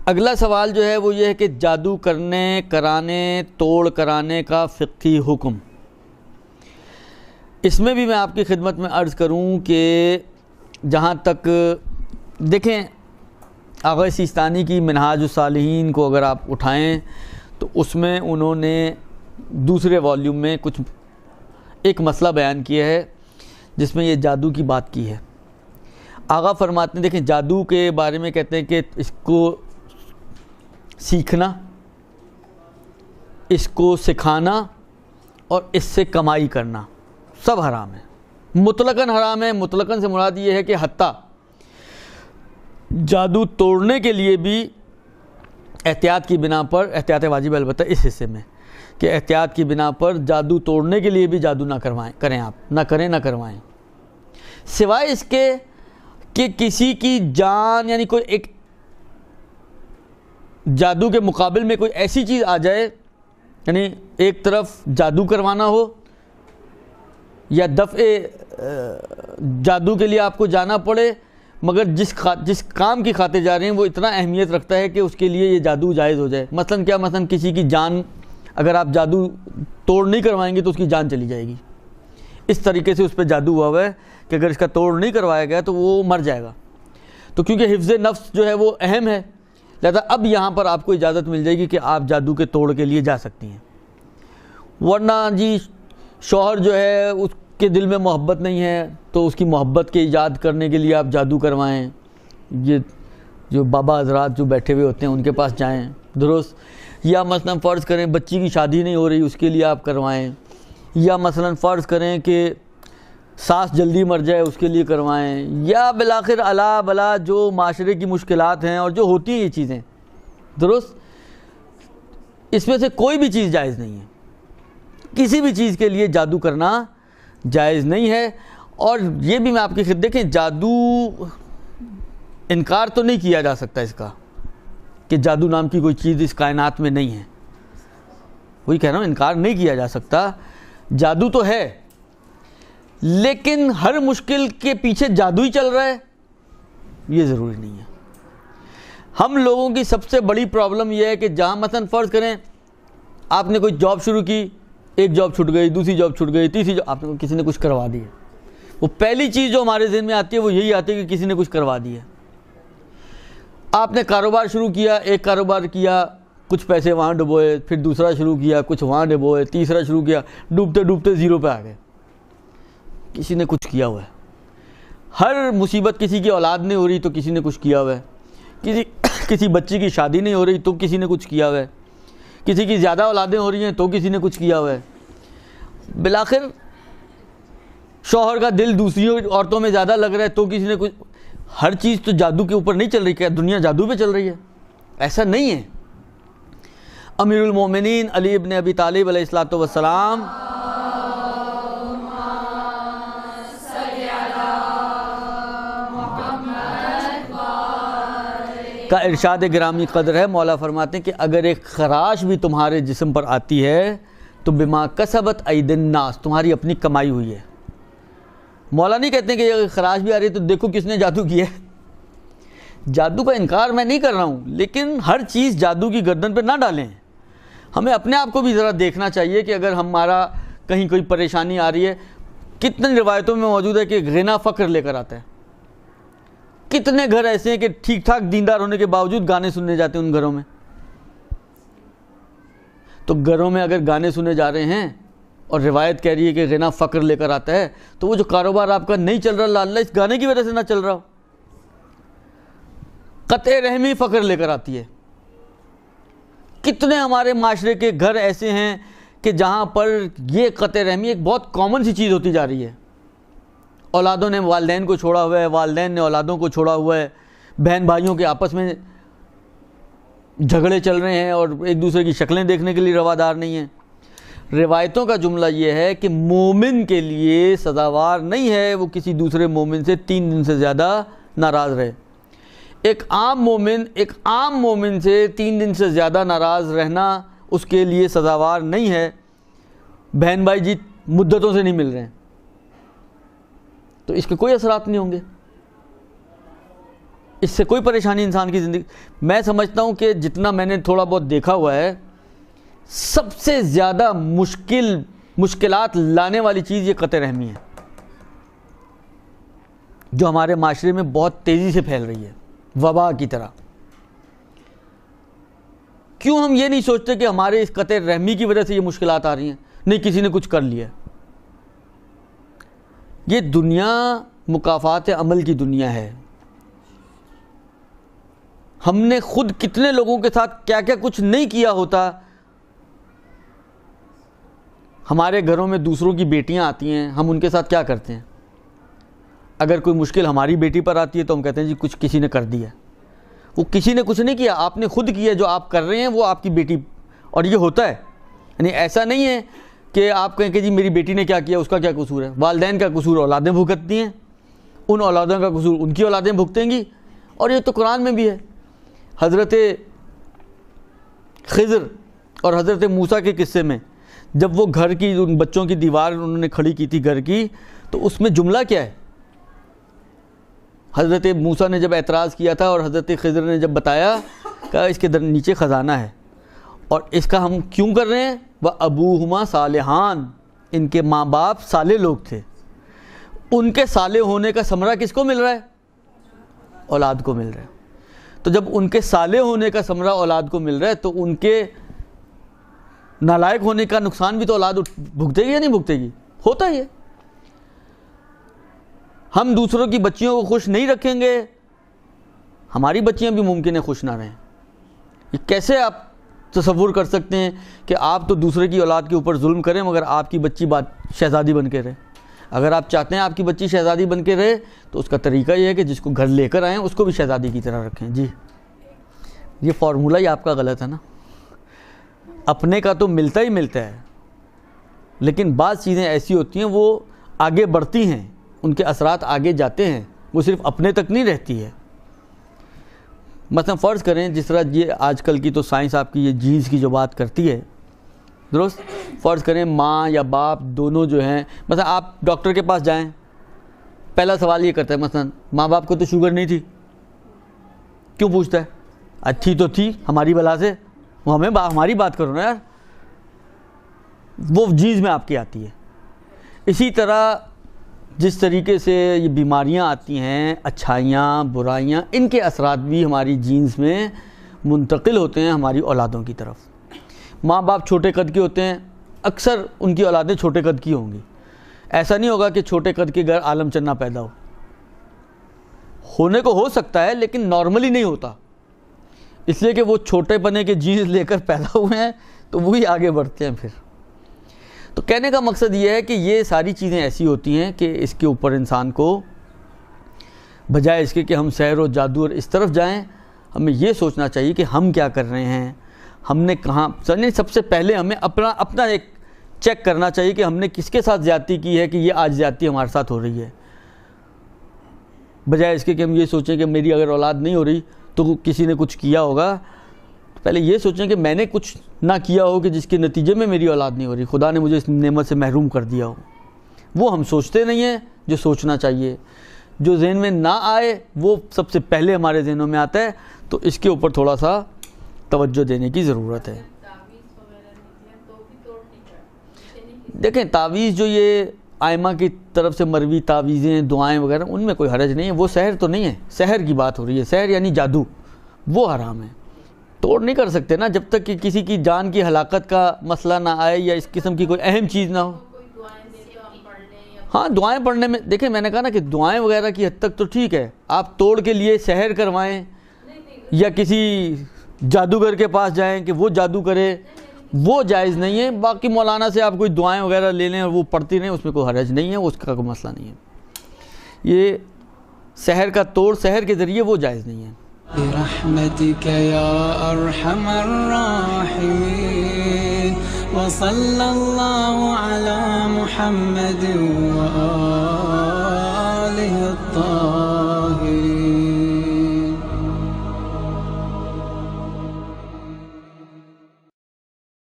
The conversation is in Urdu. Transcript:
اگلا سوال جو ہے وہ یہ ہے کہ جادو کرنے، کرانے، توڑ کرانے کا فقہی حکم۔ اس میں بھی میں آپ کی خدمت میں عرض کروں کہ جہاں تک دیکھیں آغا سیستانی کی منہاج الصالحین کو اگر آپ اٹھائیں تو اس میں انہوں نے دوسرے والیوم میں کچھ ایک مسئلہ بیان کیا ہے جس میں یہ جادو کی بات کی ہے۔ آغا فرماتے ہیں، دیکھیں جادو کے بارے میں کہتے ہیں کہ اس کو سیکھنا، اس کو سکھانا اور اس سے کمائی کرنا سب حرام ہے، مطلقاً حرام ہے۔ مطلقاً سے مراد یہ ہے کہ حتیٰ جادو توڑنے کے لیے بھی احتیاط کی بنا پر، احتیاط واجب البتہ اس حصے میں کہ احتیاط کی بنا پر جادو توڑنے کے لیے بھی جادو نہ کریں آپ، نہ کریں نہ کروائیں، سوائے اس کے کہ کسی کی جان، یعنی کوئی ایک جادو کے مقابل میں کوئی ایسی چیز آ جائے، یعنی ایک طرف جادو کروانا ہو یا دفع جادو کے لیے آپ کو جانا پڑے، مگر جس کام کی خاطر جا رہے ہیں وہ اتنا اہمیت رکھتا ہے کہ اس کے لیے یہ جادو جائز ہو جائے۔ مثلاً کیا، مثلاً کسی کی جان، اگر آپ جادو توڑ نہیں کروائیں گے تو اس کی جان چلی جائے گی، اس طریقے سے اس پہ جادو ہوا ہے کہ اگر اس کا توڑ نہیں کروایا گیا تو وہ مر جائے گا۔ تو کیونکہ حفظ نفس جو ہے وہ اہم ہے، لہذا اب یہاں پر آپ کو اجازت مل جائے گی کہ آپ جادو کے توڑ کے لیے جا سکتی ہیں۔ ورنہ جی شوہر جو ہے اس کے دل میں محبت نہیں ہے تو اس کی محبت کے ایجاد کرنے کے لیے آپ جادو کروائیں، یہ جو بابا حضرات جو بیٹھے ہوئے ہوتے ہیں ان کے پاس جائیں، درست؟ یا مثلا فرض کریں بچی کی شادی نہیں ہو رہی اس کے لیے آپ کروائیں، یا مثلا فرض کریں کہ ساس جلدی مر جائے اس کے لیے کروائیں، یا بالآخر الا بلا جو معاشرے کی مشکلات ہیں اور جو ہوتی ہیں یہ چیزیں، درست؟ اس میں سے کوئی بھی چیز جائز نہیں ہے، کسی بھی چیز کے لیے جادو کرنا جائز نہیں ہے۔ اور یہ بھی میں آپ کی خدمت، دیکھیں جادو انکار تو نہیں کیا جا سکتا اس کا کہ جادو نام کی کوئی چیز اس کائنات میں نہیں ہے، وہی کہہ رہا ہوں، انکار نہیں کیا جا سکتا، جادو تو ہے، لیکن ہر مشکل کے پیچھے جادو ہی چل رہا ہے یہ ضروری نہیں ہے۔ ہم لوگوں کی سب سے بڑی پرابلم یہ ہے کہ جہاں مثلا فرض کریں آپ نے کوئی جاب شروع کی، ایک جاب چھوٹ گئی، دوسری جاب چھوٹ گئی، تیسری جاب، آپ نے کسی نے کچھ کروا دی ہے، وہ پہلی چیز جو ہمارے ذہن میں آتی ہے وہ یہی آتی ہے کہ کسی نے کچھ کروا دی ہے۔ آپ نے کاروبار شروع کیا، ایک کاروبار کیا، کچھ پیسے وہاں ڈبوئے، پھر دوسرا شروع کیا، کچھ وہاں ڈبوئے، تیسرا شروع کیا، ڈوبتے ڈوبتے زیرو پہ آ گئے، کسی نے کچھ کیا ہوا ہے۔ ہر مصیبت، کسی کی اولاد نہیں ہو رہی تو کسی نے کچھ کیا ہوا ہے، کسی بچی کی شادی نہیں ہو رہی تو کسی نے کچھ کیا ہوا ہے، کسی کی زیادہ اولادیں ہو رہی ہیں تو کسی نے کچھ کیا ہوا ہے، بالآخر شوہر کا دل دوسری عورتوں میں زیادہ لگ رہا ہے تو کسی نے کچھ۔ ہر چیز تو جادو کے اوپر نہیں چل رہی، کیا دنیا جادو پہ چل رہی ہے؟ ایسا نہیں ہے۔ امیر المومنین علی ابن ابی طالب علیہ الصلوۃ والسلام کا ارشاد گرامی قدر ہے، مولا فرماتے ہیں کہ اگر ایک خراش بھی تمہارے جسم پر آتی ہے تو بما کسبت ایدی الناس، تمہاری اپنی کمائی ہوئی ہے۔ مولا نہیں کہتے ہیں کہ اگر خراش بھی آ رہی ہے تو دیکھو کس نے جادو کیا ہے۔ جادو کا انکار میں نہیں کر رہا ہوں، لیکن ہر چیز جادو کی گردن پہ نہ ڈالیں۔ ہمیں اپنے آپ کو بھی ذرا دیکھنا چاہیے کہ اگر ہمارا کہیں کوئی پریشانی آ رہی ہے، کتنی روایتوں میں موجود ہے کہ غنا فقر لے کر آتا ہے۔ کتنے گھر ایسے ہیں کہ ٹھیک ٹھاک دیندار ہونے کے باوجود گانے سننے جاتے ہیں ان گھروں میں۔ تو گھروں میں اگر گانے سنے جا رہے ہیں اور روایت کہہ رہی ہے کہ غنا فقر لے کر آتا ہے، تو وہ جو کاروبار آپ کا نہیں چل رہا اللہ اس گانے کی وجہ سے نہ چل رہا ہو، قطع رحمی فقر لے کر آتی ہے۔ کتنے ہمارے معاشرے کے گھر ایسے ہیں کہ جہاں پر یہ قطع رحمی ایک بہت کامن سی چیز ہوتی جا رہی ہے۔ اولادوں نے والدین کو چھوڑا ہوا ہے، والدین نے اولادوں کو چھوڑا ہوا ہے، بہن بھائیوں کے آپس میں جھگڑے چل رہے ہیں اور ایک دوسرے کی شکلیں دیکھنے کے لیے روادار نہیں ہیں۔ روایتوں کا جملہ یہ ہے کہ مومن کے لیے سزاوار نہیں ہے وہ کسی دوسرے مومن سے 3 دن سے زیادہ ناراض رہے۔ ایک عام مومن سے 3 دن سے زیادہ ناراض رہنا اس کے لیے سزاوار نہیں ہے۔ بہن بھائی جی مدتوں سے نہیں مل رہے ہیں تو اس کے کوئی اثرات نہیں ہوں گے، اس سے کوئی پریشانی انسان کی زندگی. میں سمجھتا ہوں کہ جتنا میں نے تھوڑا بہت دیکھا ہوا ہے, سب سے زیادہ مشکلات لانے والی چیز یہ قطع رحمی ہے, جو ہمارے معاشرے میں بہت تیزی سے پھیل رہی ہے وبا کی طرح. کیوں ہم یہ نہیں سوچتے کہ ہمارے اس قطع رحمی کی وجہ سے یہ مشکلات آ رہی ہیں؟ نہیں, کسی نے کچھ کر لیا. یہ دنیا مکافات عمل کی دنیا ہے. ہم نے خود کتنے لوگوں کے ساتھ کیا کیا کچھ نہیں کیا ہوتا. ہمارے گھروں میں دوسروں کی بیٹیاں آتی ہیں, ہم ان کے ساتھ کیا کرتے ہیں؟ اگر کوئی مشکل ہماری بیٹی پر آتی ہے تو ہم کہتے ہیں جی کچھ کسی نے کر دیا. وہ کسی نے کچھ نہیں کیا, آپ نے خود کیا. جو آپ کر رہے ہیں وہ آپ کی بیٹی, اور یہ ہوتا ہے. یعنی ایسا نہیں ہے کہ آپ کہیں کہ جی میری بیٹی نے کیا کیا, اس کا کیا قصور ہے. والدین کا قصور اولادیں بھگتتی ہیں, ان اولادوں کا قصور ان کی اولادیں بھگتیں گی. اور یہ تو قرآن میں بھی ہے. حضرت خضر اور حضرت موسیٰ کے قصے میں جب وہ گھر کی ان بچوں کی دیوار انہوں نے کھڑی کی تھی گھر کی, تو اس میں جملہ کیا ہے؟ حضرت موسیٰ نے جب اعتراض کیا تھا اور حضرت خضر نے جب بتایا کہ اس کے نیچے خزانہ ہے اور اس کا ہم کیوں کر رہے ہیں, وَأَبُوهُمَا صَالِحَانِ, ان کے ماں باپ صالح لوگ تھے. ان کے صالح ہونے کا ثمرہ کس کو مل رہا ہے؟ اولاد کو مل رہا ہے. تو جب ان کے صالح ہونے کا ثمرہ اولاد کو مل رہا ہے تو ان کے نالائق ہونے کا نقصان بھی تو اولاد بھگتے گی یا نہیں بھگتے گی؟ ہوتا ہی ہے. ہم دوسروں کی بچیوں کو خوش نہیں رکھیں گے, ہماری بچیاں بھی ممکن ہے خوش نہ رہیں. یہ کیسے آپ تصور کر سکتے ہیں کہ آپ تو دوسرے کی اولاد کے اوپر ظلم کریں مگر آپ کی بچی شہزادی بن کے رہے؟ اگر آپ چاہتے ہیں آپ کی بچی شہزادی بن کے رہے تو اس کا طریقہ یہ ہے کہ جس کو گھر لے کر آئیں اس کو بھی شہزادی کی طرح رکھیں. جی یہ فارمولہ ہی آپ کا غلط ہے نا. اپنے کا تو ملتا ہی ملتا ہے, لیکن بعض چیزیں ایسی ہوتی ہیں وہ آگے بڑھتی ہیں, ان کے اثرات آگے جاتے ہیں, وہ صرف اپنے تک نہیں رہتی ہے. مثلا فرض کریں جس طرح یہ آج کل کی تو سائنس آپ کی یہ جینز کی جو بات کرتی ہے, درست, فرض کریں ماں یا باپ دونوں جو ہیں, مثلا آپ ڈاکٹر کے پاس جائیں, پہلا سوال یہ کرتا ہے مثلا ماں باپ کو تو شوگر نہیں تھی, کیوں پوچھتا ہے؟ اچھی تو تھی ہماری بلا سے, وہ ہمیں ہماری بات کرو نا یار, وہ جینز میں آپ کی آتی ہے. اسی طرح جس طریقے سے یہ بیماریاں آتی ہیں, اچھائیاں برائیاں, ان کے اثرات بھی ہماری جینز میں منتقل ہوتے ہیں ہماری اولادوں کی طرف. ماں باپ چھوٹے قد کے ہوتے ہیں, اکثر ان کی اولادیں چھوٹے قد کی ہوں گی. ایسا نہیں ہوگا کہ چھوٹے قد کے گھر عالم چنا پیدا ہونے کو ہو سکتا ہے, لیکن نارملی نہیں ہوتا, اس لیے کہ وہ چھوٹے پنے کے جینز لے کر پیدا ہوئے ہیں تو وہی آگے بڑھتے ہیں پھر. تو کہنے کا مقصد یہ ہے کہ یہ ساری چیزیں ایسی ہوتی ہیں کہ اس کے اوپر انسان کو بجائے اس کے کہ ہم سحر و جادو اور اس طرف جائیں, ہمیں یہ سوچنا چاہیے کہ ہم کیا کر رہے ہیں, ہم نے کہاں. سب سے پہلے ہمیں اپنا ایک چیک کرنا چاہیے کہ ہم نے کس کے ساتھ زیادتی کی ہے کہ یہ آج زیادتی ہمارے ساتھ ہو رہی ہے, بجائے اس کے کہ ہم یہ سوچیں کہ میری اگر اولاد نہیں ہو رہی تو کسی نے کچھ کیا ہوگا. پہلے یہ سوچیں کہ میں نے کچھ نہ کیا ہو کہ جس کے نتیجے میں میری اولاد نہیں ہو رہی, خدا نے مجھے اس نعمت سے محروم کر دیا ہو. وہ ہم سوچتے نہیں ہیں جو سوچنا چاہیے. جو ذہن میں نہ آئے وہ سب سے پہلے ہمارے ذہنوں میں آتا ہے, تو اس کے اوپر تھوڑا سا توجہ دینے کی ضرورت ہے. دیکھیں تعویذ جو یہ آئمہ کی طرف سے مروی تعویذیں دعائیں وغیرہ, ان میں کوئی حرج نہیں ہے. وہ سحر تو نہیں ہے, سحر کی بات ہو رہی ہے. سحر یعنی جادو, وہ حرام ہے. توڑ نہیں کر سکتے نا جب تک کہ کسی کی جان کی ہلاکت کا مسئلہ نہ آئے یا اس قسم کی کوئی اہم چیز نہ ہو. ہاں دعائیں پڑھنے میں, دیکھیں میں نے کہا نا کہ دعائیں وغیرہ کی حد تک تو ٹھیک ہے. آپ توڑ کے لیے سحر کروائیں یا کسی جادوگر کے پاس جائیں کہ وہ جادو کرے, وہ جائز نہیں ہے. باقی مولانا سے آپ کوئی دعائیں وغیرہ لے لیں اور وہ پڑھتی رہیں, اس میں کوئی حرج نہیں ہے, اس کا کوئی مسئلہ نہیں ہے. یہ سحر کا توڑ سحر کے ذریعے وہ جائز نہیں ہے. برحمتك يا أرحم الراحمين وصلى الله على محمد وآله